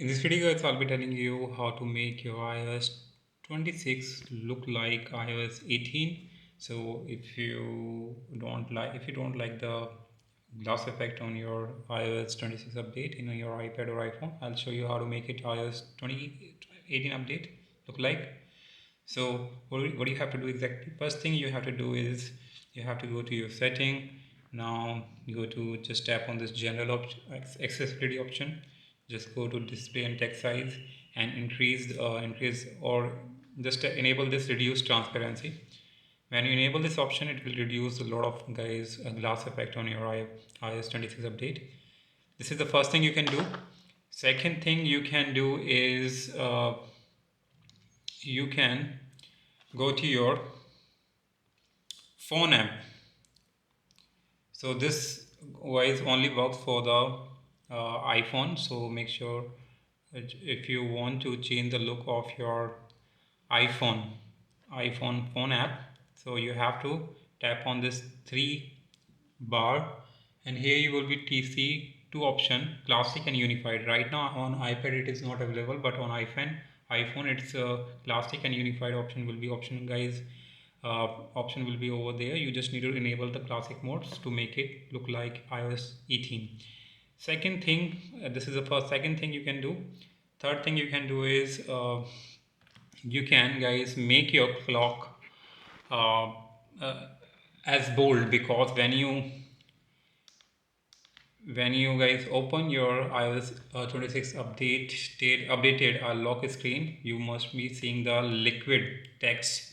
In this video guys, I'll be telling you how to make your iOS 26 look like iOS 18. So if you don't like the gloss effect on your iOS 26 update in your iPad or iPhone, I'll show you how to make it iOS 2018 update look like. So what do you have to do exactly? First thing you have to do is you have to go to your setting. Now you go to just tap on this general accessibility option. Just go to display and text size and increase or just enable this reduce transparency. When you enable this option, it will reduce a lot of guys glass effect on your iOS 26 update. This is the first thing you can do. Second thing you can do is you can go to your phone app. So this wise only works for the iPhone. So make sure if you want to change the look of your iPhone phone app, so you have to tap on this three bar, and here you will be TC two option, classic and unified. Right now on iPad it is not available, but on iPhone it's classic and unified option will be option guys. Option will be over there. You just need to enable the classic modes to make it look like iOS 18. Second thing, this is the first second thing you can do. Third thing you can do is you can guys make your clock uh, uh, as bold, because when you guys open your iOS 26 updated lock screen, you must be seeing the liquid text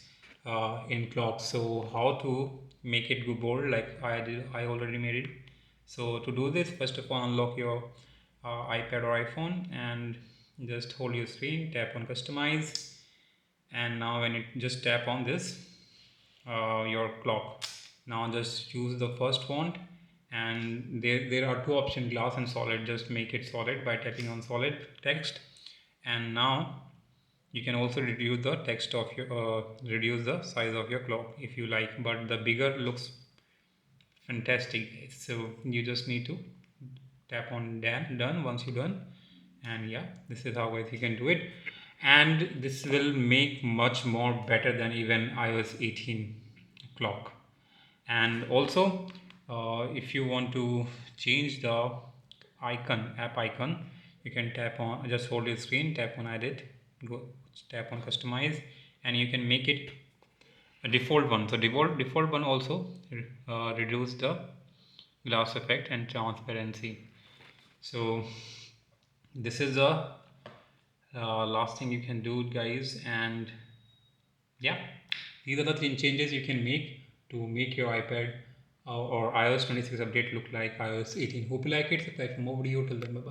in clock. So how to make it go bold like I already made it. So to do this, first of all, unlock your iPad or iPhone and just hold your screen, tap on customize, and now when you just tap on this your clock, now just choose the first font, and there are two options, glass and solid. Just make it solid by tapping on solid text. And now you can also reduce the text of your reduce the size of your clock if you like, but the bigger looks fantastic. So you just need to tap on done once you're done. And yeah, this is how guys you can do it, and this will make much more better than even iOS 18 clock. And also if you want to change the app icon, you can tap on, just hold your screen, tap on edit, go tap on customize, and you can make it a default one. So default one also reduce the glass effect and transparency. So this is the last thing you can do guys. And yeah, these are the three changes you can make to make your iPad or iOS 26 update look like iOS 18. Hope you like it. Subscribe for more video. Till then, bye bye.